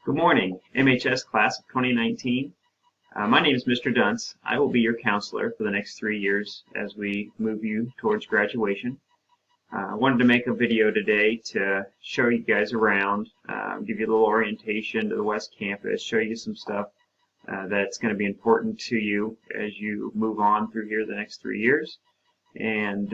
Good morning, MHS class of 2019. My name is Mr. Dunce. I will be your counselor for the next 3 years as we move you towards graduation. I wanted to make a video today to show you guys around, give you a little orientation to the West Campus, show you some stuff that's going to be important to you as you move on through here the next 3 years. And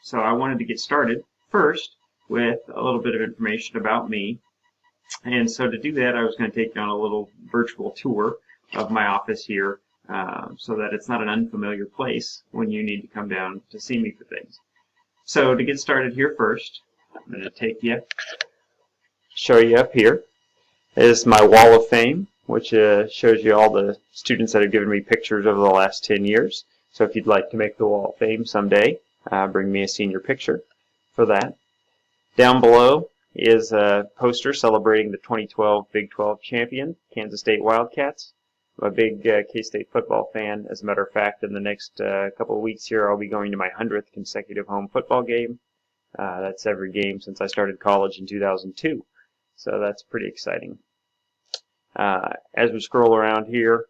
so I wanted to get started first with a little bit of information about me. And so to do that, I was going to take you on a little virtual tour of my office here so that it's not an unfamiliar place when you need to come down to see me for things. So to get started here first, I'm going to show you up here. This is my wall of fame, which shows you all the students that have given me pictures over the last 10 years. So if you'd like to make the wall of fame someday, bring me a senior picture for that. Down below is a poster celebrating the 2012 Big 12 champion, Kansas State Wildcats. I'm a big K-State football fan. As a matter of fact, in the next couple of weeks here, I'll be going to my 100th consecutive home football game. That's every game since I started college in 2002. So that's pretty exciting. As we scroll around here,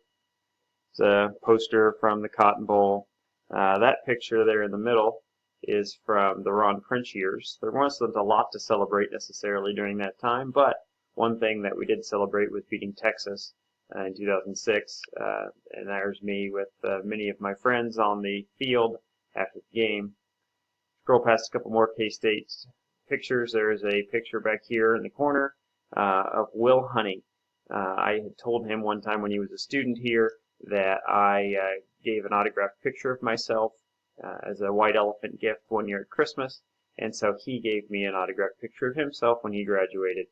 it's a poster from the Cotton Bowl. That picture there in the middle is from the Ron Prince years. There wasn't a lot to celebrate necessarily during that time, but one thing that we did celebrate was beating Texas in 2006, and there's me with many of my friends on the field after the game. Scroll past a couple more K-State pictures. There's a picture back here in the corner of Will Honey. I had told him one time when he was a student here that I gave an autographed picture of myself as a white elephant gift one year at Christmas, and so he gave me an autographed picture of himself when he graduated.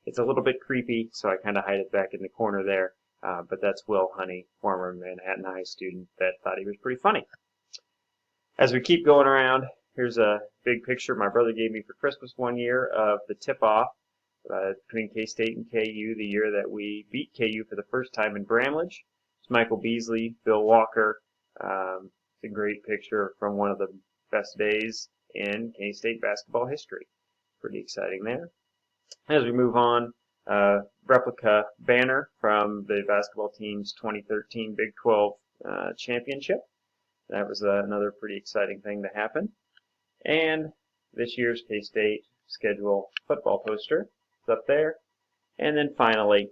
It's a little bit creepy, so I kind of hide it back in the corner there, but that's Will Honey, former Manhattan High student that thought he was pretty funny. As we keep going around, here's a big picture my brother gave me for Christmas one year of the tip-off between K-State and KU, the year that we beat KU for the first time in Bramlage. It's Michael Beasley, Bill Walker. It's a great picture from one of the best days in K-State basketball history. Pretty exciting there. As we move on, replica banner from the basketball team's 2013 Big 12 championship. That was another pretty exciting thing to happen. And this year's K-State schedule football poster. It's up there. And then finally,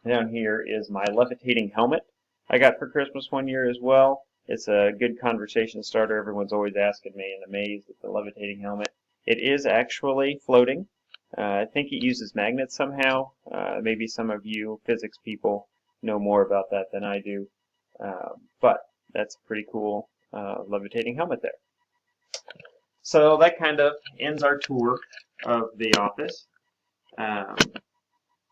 down here is my levitating helmet I got for Christmas one year as well. It's a good conversation starter. Everyone's always asking me and amazed at the levitating helmet. It is actually floating. I think it uses magnets somehow. Maybe some of you physics people know more about that than I do. But that's a pretty cool levitating helmet there. So that kind of ends our tour of the office.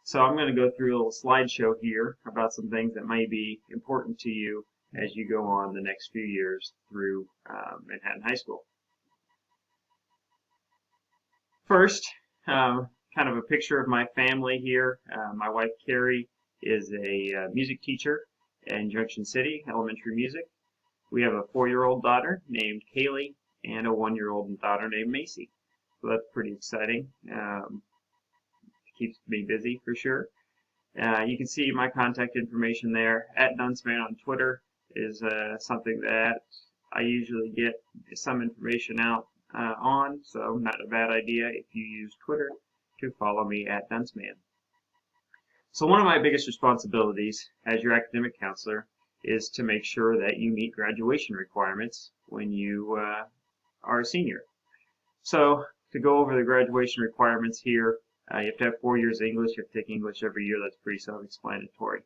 So I'm going to go through a little slideshow here about some things that may be important to you as you go on the next few years through Manhattan High School. First, kind of a picture of my family here. My wife Carrie is a music teacher in Junction City Elementary Music. We have a 4-year-old daughter named Kaylee and a 1-year-old daughter named Macy. So that's pretty exciting. Keeps me busy for sure. You can see my contact information there. @DunceMan on Twitter is something that I usually get some information out on, so not a bad idea if you use Twitter to follow me @DunceMan. So one of my biggest responsibilities as your academic counselor is to make sure that you meet graduation requirements when you are a senior. So to go over the graduation requirements here, you have to have 4 years of English. You have to take English every year. That's pretty self-explanatory.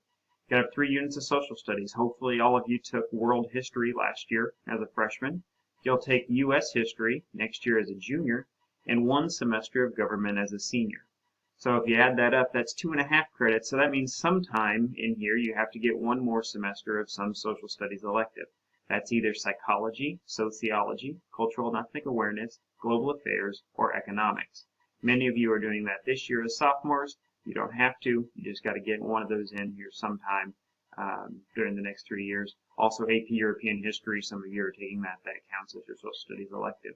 You got to have 3 units of social studies. Hopefully all of you took world history last year as a freshman. You'll take U.S. history next year as a junior, and 1 semester of government as a senior. So if you add that up, that's 2.5 credits. So that means sometime in here you have to get 1 more semester of some social studies elective. That's either psychology, sociology, cultural and ethnic awareness, global affairs, or economics. Many of you are doing that this year as sophomores. You don't have to. You just got to get one of those in here sometime during the next 3 years. Also, AP European History, some of you are taking that. That counts as your social studies elective.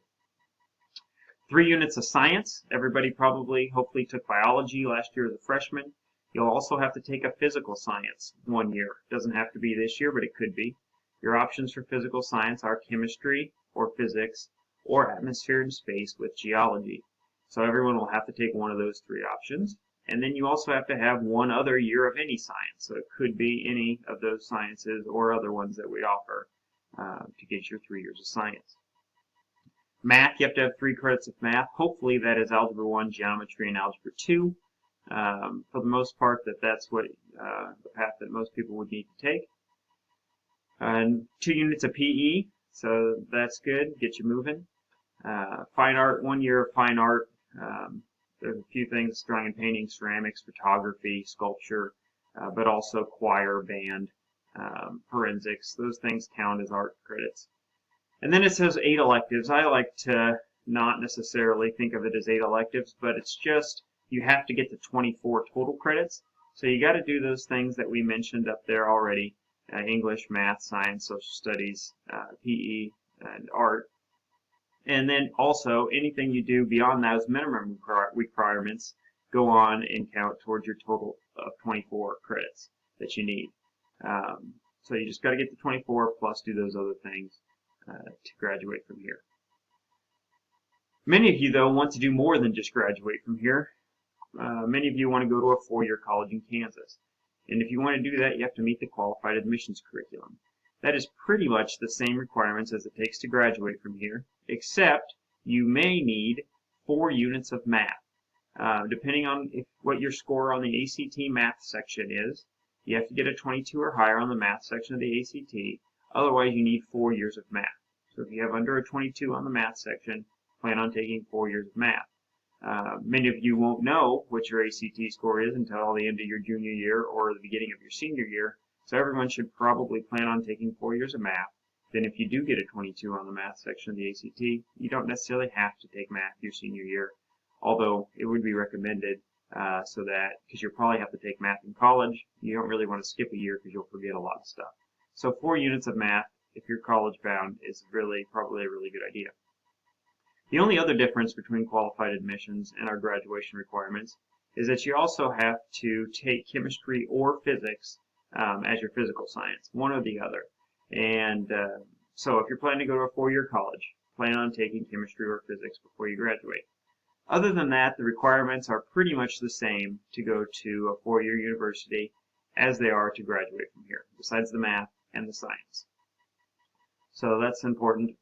3 units of science. Everybody probably, hopefully, took biology last year as a freshman. You'll also have to take a physical science 1 year. It doesn't have to be this year, but it could be. Your options for physical science are chemistry or physics or atmosphere and space with geology. So everyone will have to take one of those three options. And then you also have to have one other year of any science. So it could be any of those sciences or other ones that we offer to get your 3 years of science. Math, you have to have 3 credits of math. Hopefully that is Algebra 1, Geometry, and Algebra 2. For the most part, that's what the path that most people would need to take. 2 units of PE, so that's good, get you moving. Fine art, 1 year of fine art. There's a few things: drawing and painting, ceramics, photography, sculpture, but also choir, band, forensics. Those things count as art credits. And then it says 8 electives. I like to not necessarily think of it as 8 electives, but it's just you have to get to 24 total credits. So you got to do those things that we mentioned up there already: English, math, science, social studies, PE, and art. And then also anything you do beyond those minimum requirements go on and count towards your total of 24 credits that you need. So you just got to get to 24 plus do those other things to graduate from here. Many of you, though, want to do more than just graduate from here. Many of you want to go to a 4-year college in Kansas. And if you want to do that, you have to meet the qualified admissions curriculum. That is pretty much the same requirements as it takes to graduate from here, except you may need 4 units of math. Depending on what your score on the ACT math section is, you have to get a 22 or higher on the math section of the ACT. Otherwise, you need 4 years of math. So if you have under a 22 on the math section, plan on taking 4 years of math. Many of you won't know what your ACT score is until the end of your junior year or the beginning of your senior year. So everyone should probably plan on taking 4 years of math. Then if you do get a 22 on the math section of the ACT, you don't necessarily have to take math your senior year, although it would be recommended so that, because you'll probably have to take math in college, you don't really want to skip a year because you'll forget a lot of stuff. So 4 units of math, if you're college bound, is probably a really good idea. The only other difference between qualified admissions and our graduation requirements is that you also have to take chemistry or physics as your physical science, one or the other. And so if you're planning to go to a 4-year college, plan on taking chemistry or physics before you graduate. Other than that, the requirements are pretty much the same to go to a 4-year university as they are to graduate from here, besides the math and the science. So that's important.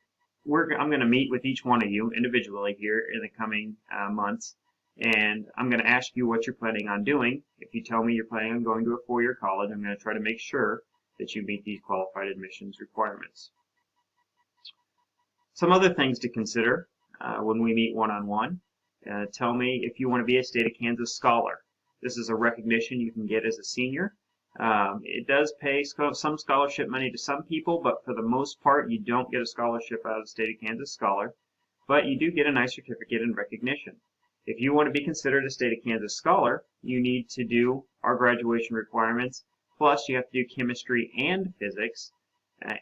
I'm going to meet with each one of you individually here in the coming months, and I'm going to ask you what you're planning on doing. If you tell me you're planning on going to a 4-year college, I'm going to try to make sure that you meet these qualified admissions requirements. Some other things to consider when we meet one-on-one. Tell me if you want to be a State of Kansas Scholar. This is a recognition you can get as a senior. It does pay some scholarship money to some people, but for the most part, you don't get a scholarship out of the State of Kansas Scholar, but you do get a nice certificate in recognition. If you want to be considered a State of Kansas Scholar, you need to do our graduation requirements, plus you have to do chemistry and physics,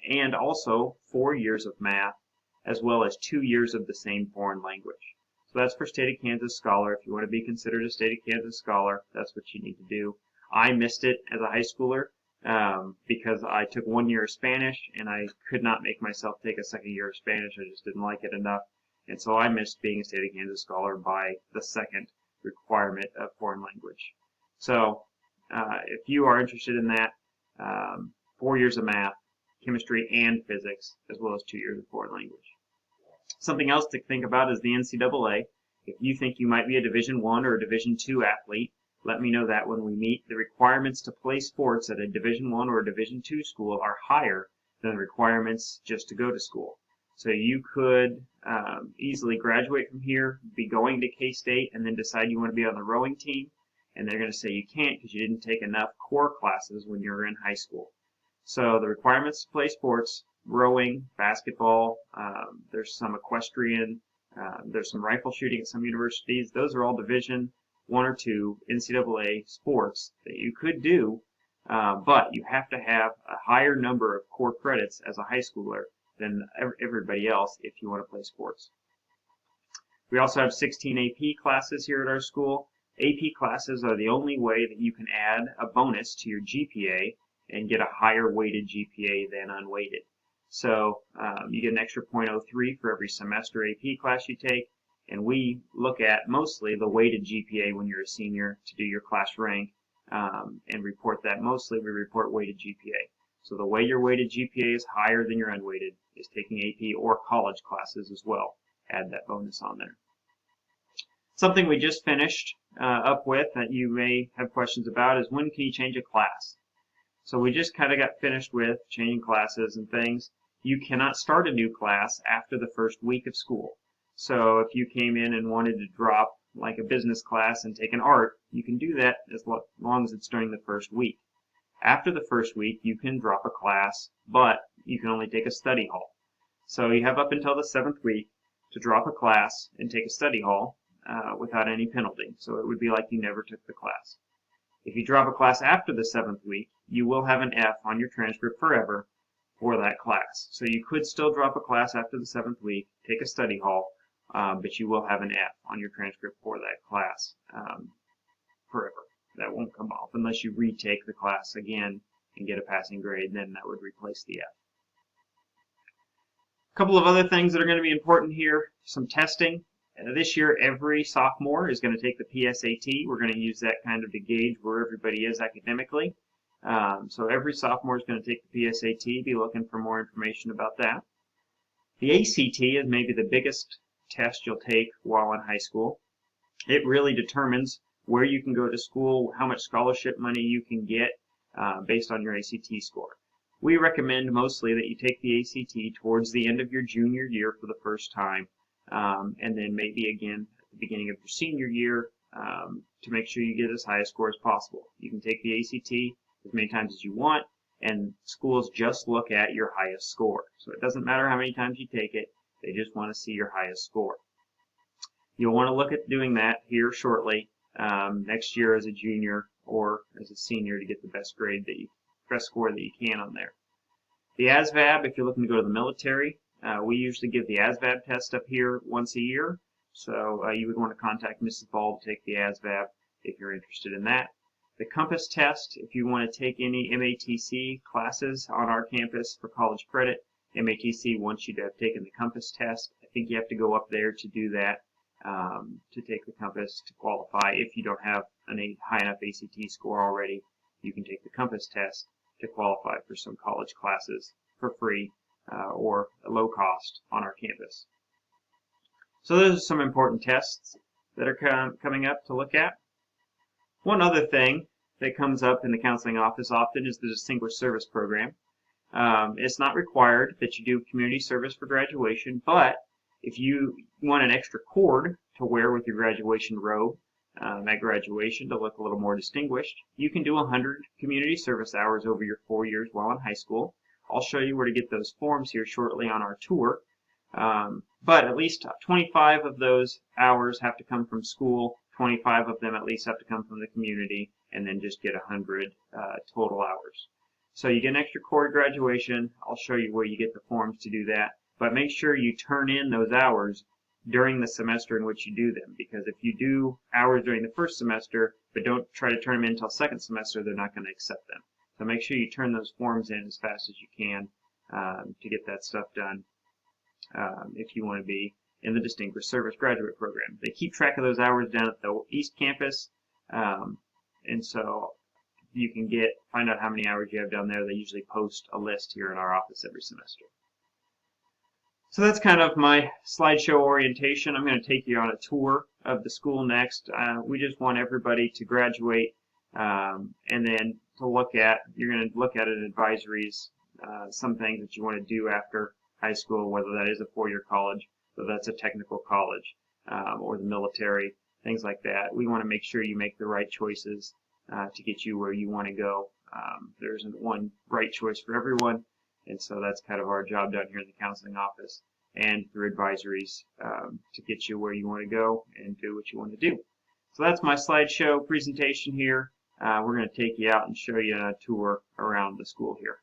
and also 4 years of math, as well as 2 years of the same foreign language. So that's for State of Kansas Scholar. If you want to be considered a State of Kansas Scholar, that's what you need to do. I missed it as a high schooler because I took 1 year of Spanish and I could not make myself take a 2nd year of Spanish. I just didn't like it enough. And so I missed being a State of Kansas Scholar by the 2nd requirement of foreign language. So if you are interested in that, 4 years of math, chemistry, and physics, as well as 2 years of foreign language. Something else to think about is the NCAA. If you think you might be a Division I or a Division II athlete, let me know that when we meet. The requirements to play sports at a Division I or a Division II school are higher than the requirements just to go to school. So you could easily graduate from here, be going to K-State, and then decide you want to be on the rowing team, and they're going to say you can't because you didn't take enough core classes when you were in high school. So the requirements to play sports: rowing, basketball, there's some equestrian, there's some rifle shooting at some universities. Those are all Division I or II NCAA sports that you could do, but you have to have a higher number of core credits as a high schooler than everybody else if you want to play sports. We also have 16 AP classes here at our school. AP classes are the only way that you can add a bonus to your GPA and get a higher weighted GPA than unweighted. So you get an extra 0.03 for every semester AP class you take, and we look at mostly the weighted GPA when you're a senior to do your class rank and report that. Mostly we report weighted GPA. So the way your weighted GPA is higher than your unweighted is taking AP or college classes as well. Add that bonus on there. Something we just finished up with that you may have questions about is when can you change a class? So we just kind of got finished with changing classes and things. You cannot start a new class after the first week of school. So if you came in and wanted to drop like a business class and take an art, you can do that as long as it's during the first week. After the first week, you can drop a class, but you can only take a study hall. So you have up until the 7th week to drop a class and take a study hall without any penalty. So it would be like you never took the class. If you drop a class after the 7th week, you will have an F on your transcript forever for that class. So you could still drop a class after the 7th week, take a study hall, but you will have an F on your transcript for that class forever. That won't come off unless you retake the class again and get a passing grade, then that would replace the F. A couple of other things that are going to be important here, some testing. This year, every sophomore is going to take the PSAT. We're going to use that kind of to gauge where everybody is academically. So every sophomore is going to take the PSAT. Be looking for more information about that. The ACT is maybe the biggest test you'll take while in high school. It really determines where you can go to school, how much scholarship money you can get based on your ACT score. We recommend mostly that you take the ACT towards the end of your junior year for the first time, and then maybe again at the beginning of your senior year to make sure you get as high a score as possible. You can take the ACT as many times as you want, and schools just look at your highest score. So it doesn't matter how many times you take it, they just want to see your highest score. You'll want to look at doing that here shortly. Next year as a junior or as a senior to get the best grade best score that you can on there. The ASVAB, if you're looking to go to the military, we usually give the ASVAB test up here once a year. So you would want to contact Mrs. Ball to take the ASVAB if you're interested in that. The Compass test, if you want to take any MATC classes on our campus for college credit, MATC wants you to have taken the Compass test. I think you have to go up there to do that. To take the Compass to qualify. If you don't have a high enough ACT score already, you can take the Compass test to qualify for some college classes for free or low cost on our campus. So those are some important tests that are coming up to look at. One other thing that comes up in the counseling office often is the Distinguished Service Program. It's not required that you do community service for graduation, but if you want an extra cord to wear with your graduation robe at graduation to look a little more distinguished, you can do 100 community service hours over your 4 years while in high school. I'll show you where to get those forms here shortly on our tour. But at least 25 of those hours have to come from school, 25 of them at least have to come from the community, and then just get 100 total hours. So you get an extra cord graduation. I'll show you where you get the forms to do that. But make sure you turn in those hours during the semester in which you do them, because if you do hours during the first semester but don't try to turn them in until second semester, they're not going to accept them. So make sure you turn those forms in as fast as you can to get that stuff done if you want to be in the Distinguished Service Graduate Program. They keep track of those hours down at the East Campus, and so you can find out how many hours you have down there. They usually post a list here in our office every semester. So that's kind of my slideshow orientation. I'm going to take you on a tour of the school next. We just want everybody to graduate and then to you're going to look at in advisories, some things that you want to do after high school, whether that is a four-year college, whether that's a technical college, or the military, things like that. We want to make sure you make the right choices to get you where you want to go. There isn't one right choice for everyone. And so that's kind of our job down here in the counseling office and through advisories to get you where you want to go and do what you want to do. So that's my slideshow presentation here. We're going to take you out and show you a tour around the school here.